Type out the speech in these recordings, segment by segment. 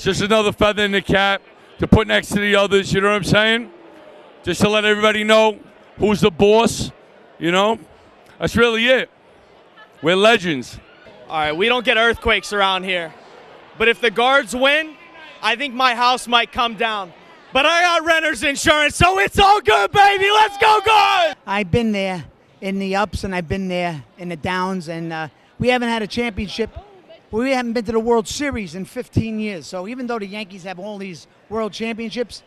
It's just another feather in the cap to put next to the others, you know what I'm saying? Just to let everybody know who's the boss, you know? That's really it. We're legends. All right, we don't get earthquakes around here. But if the Guards win, I think my house might come down. But I got renter's insurance, so it's all good, baby. Let's go, Guards! I've been there in the ups and I've been there in the downs, and we haven't had a championship. We haven't been to the World Series in 15 years. So even though the Yankees have all these world championships,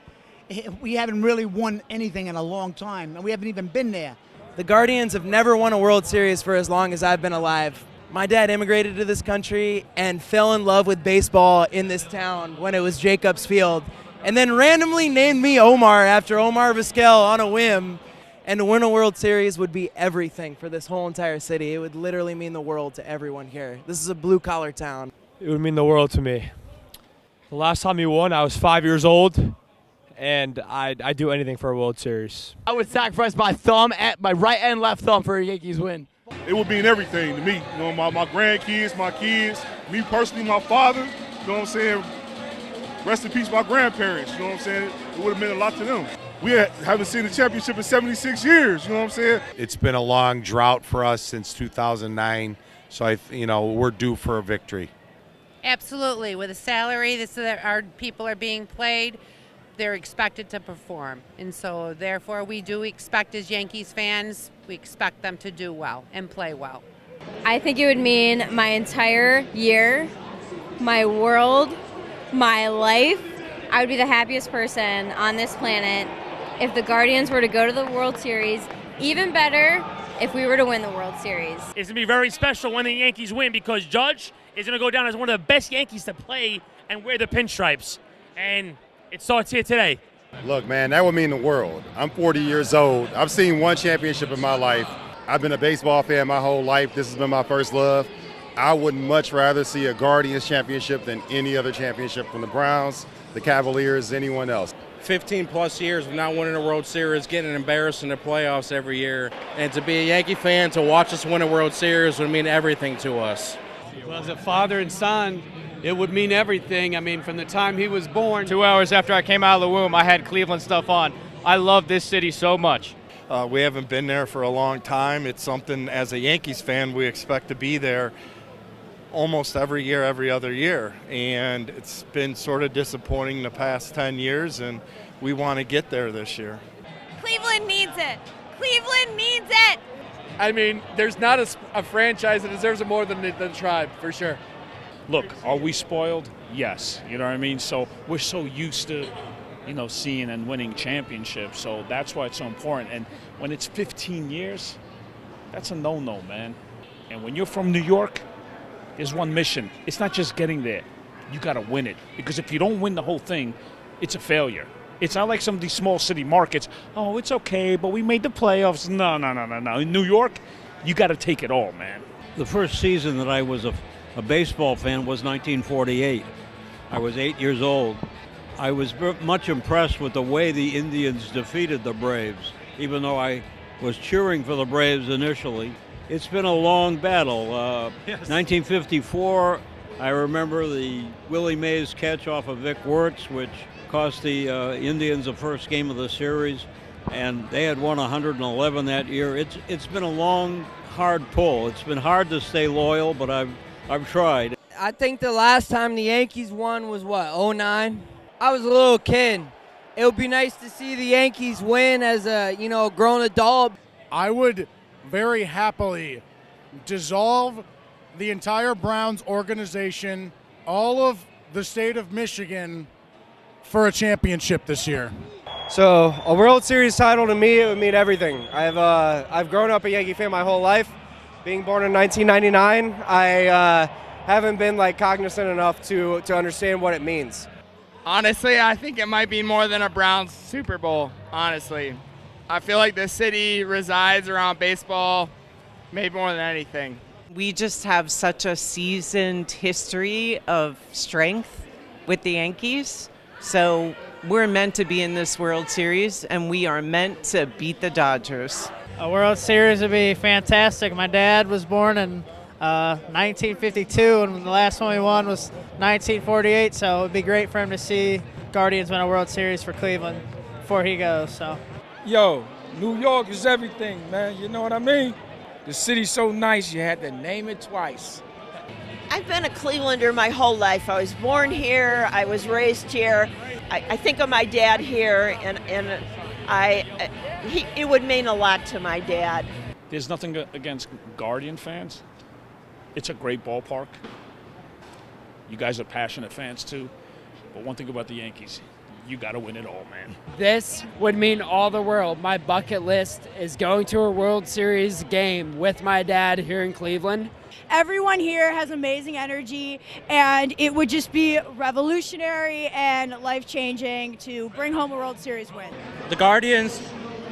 we haven't really won anything in a long time, and we haven't even been there. The Guardians have never won a World Series for as long as I've been alive. My dad immigrated to this country and fell in love with baseball in this town when it was Jacobs Field, and then randomly named me Omar after Omar Vizquel on a whim. And to win a World Series would be everything for this whole entire city. It would literally mean the world to everyone here. This is a blue-collar town. It would mean the world to me. The last time he won, I was 5 years old, and I'd do anything for a World Series. I would sacrifice my right and left thumb for a Yankees win. It would mean everything to me. You know, my grandkids, my kids, me personally, my father, you know what I'm saying? Rest in peace, my grandparents, you know what I'm saying? It would have meant a lot to them. We haven't seen a championship in 76 years, you know what I'm saying? It's been a long drought for us since 2009, so we're due for a victory. Absolutely. With a salary, our people are being paid, they're expected to perform. And so therefore we do expect, as Yankees fans, we expect them to do well and play well. I think it would mean my entire year, my world, my life. I would be the happiest person on this planet if the Guardians were to go to the World Series. Even better if we were to win the World Series. It's going to be very special when the Yankees win, because Judge is going to go down as one of the best Yankees to play and wear the pinstripes. And it starts here today. Look, man, that would mean the world. I'm 40 years old. I've seen one championship in my life. I've been a baseball fan my whole life. This has been my first love. I would much rather see a Guardians championship than any other championship from the Browns, the Cavaliers, anyone else. 15 plus years of not winning a World Series, getting embarrassed in the playoffs every year. And to be a Yankee fan, to watch us win a World Series would mean everything to us. Well, as a father and son, it would mean everything. I mean, from the time he was born. 2 hours after I came out of the womb, I had Cleveland stuff on. I love this city so much. We haven't been there for a long time. It's something, as a Yankees fan, we expect to be there almost every year, every other year. And it's been sort of disappointing the past 10 years, and we want to get there this year. Cleveland needs it. Cleveland needs it. I mean, there's not a franchise that deserves it more than the Tribe, for sure. Look, are we spoiled? Yes. You know what I mean? So we're so used to, seeing and winning championships. So that's why it's so important. And when it's 15 years, that's a no-no, man. And when you're from New York, there's one mission. It's not just getting there. You got to win it. Because if you don't win the whole thing, it's a failure. It's not like some of these small city markets. Oh, it's okay, but we made the playoffs. No. In New York, you got to take it all, man. The first season that I was a baseball fan was 1948. I was 8 years old. I was much impressed with the way the Indians defeated the Braves, even though I was cheering for the Braves initially. It's been a long battle. 1954, I remember the Willie Mays catch off of Vic Wertz, which cost the Indians the first game of the series, and they had won 111 that year. It's been a long, hard pull. It's been hard to stay loyal, but I've tried. I think the last time the Yankees won was what, 2009? I was a little kid. It would be nice to see the Yankees win as a grown adult. I would very happily dissolve the entire Browns organization, all of the state of Michigan, for a championship this year. So a World Series title to me, it would mean everything. I've grown up a Yankee fan my whole life. Being born in 1999, I haven't been cognizant enough to understand what it means. Honestly, I think it might be more than a Browns Super Bowl, honestly. I feel like the city resides around baseball, maybe more than anything. We just have such a seasoned history of strength with the Yankees. So we're meant to be in this World Series, and we are meant to beat the Dodgers. A World Series would be fantastic. My dad was born in 1952, and the last one we won was 1948. So it would be great for him to see Guardians win a World Series for Cleveland before he goes. So, yo, New York is everything, man. You know what I mean? The city's so nice, you had to name it twice. I've been a Clevelander my whole life. I was born here. I was raised here. I think of my dad here, and it would mean a lot to my dad. There's nothing against Guardian fans. It's a great ballpark. You guys are passionate fans too. But one thing about the Yankees, you got to win it all, man. This would mean all the world. My bucket list is going to a World Series game with my dad here in Cleveland. Everyone here has amazing energy, and it would just be revolutionary and life-changing to bring home a World Series win. The Guardians,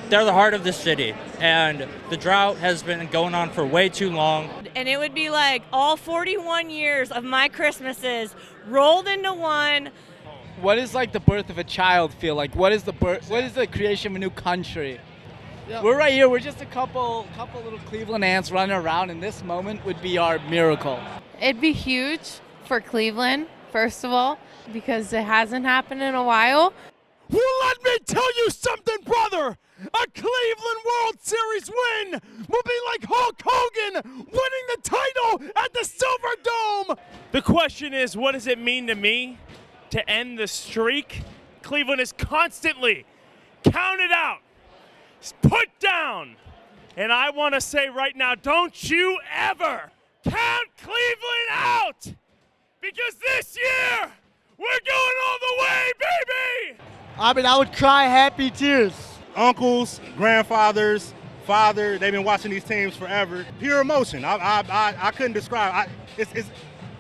they're the heart of the city, and the drought has been going on for way too long. And it would be like all 41 years of my Christmases rolled into one. What is like the birth of a child feel like? What is the creation of a new country? Yeah. We're right here. We're just a couple little Cleveland ants running around, and this moment would be our miracle. It'd be huge for Cleveland, first of all, because it hasn't happened in a while. Well, let me tell you something, brother. A Cleveland World Series win will be like Hulk Hogan winning the title at the Silver Dome. The question is, what does it mean to me to end the streak? Cleveland is constantly counted out, put down. And I want to say right now, don't you ever count Cleveland out, because this year we're going all the way, baby! I mean, I would cry happy tears. Uncles, grandfathers, father, they've been watching these teams forever. Pure emotion. I couldn't describe.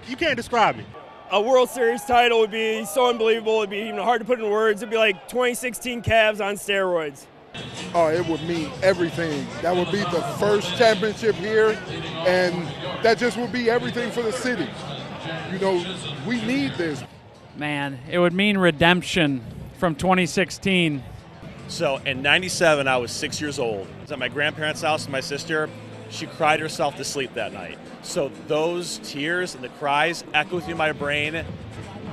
You can't describe it. A World Series title would be so unbelievable. It'd be even hard to put in words. It'd be like 2016 Cavs on steroids. Oh, it would mean everything. That would be the first championship here, and that just would be everything for the city. You know, we need this. Man, it would mean redemption from 2016. So in 97, I was 6 years old. I was at my grandparents' house with my sister. She cried herself to sleep that night. So those tears and the cries echo through my brain,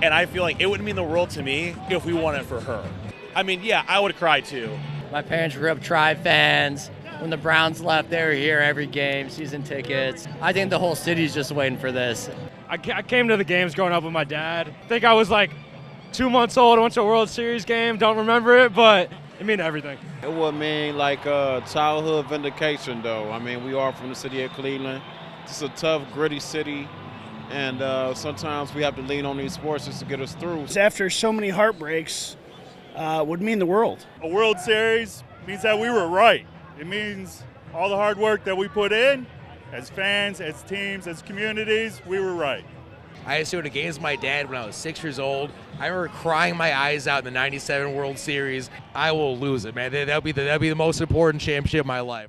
and I feel like it would mean the world to me if we won it for her. I mean, yeah, I would cry too. My parents grew up Tribe fans. When the Browns left, they were here every game, season tickets. I think the whole city's just waiting for this. I came to the games growing up with my dad. I think I was like 2 months old. I went to a World Series game. Don't remember it, but it meant everything. It would mean like childhood vindication, though. I mean, we are from the city of Cleveland. It's a tough, gritty city, and sometimes we have to lean on these sports just to get us through. After so many heartbreaks, would mean the world. A World Series means that we were right. It means all the hard work that we put in as fans, as teams, as communities, we were right. I used to go to games with my dad when I was 6 years old. I remember crying my eyes out in the '97 World Series. I will lose it, man. That'll be the most important championship of my life.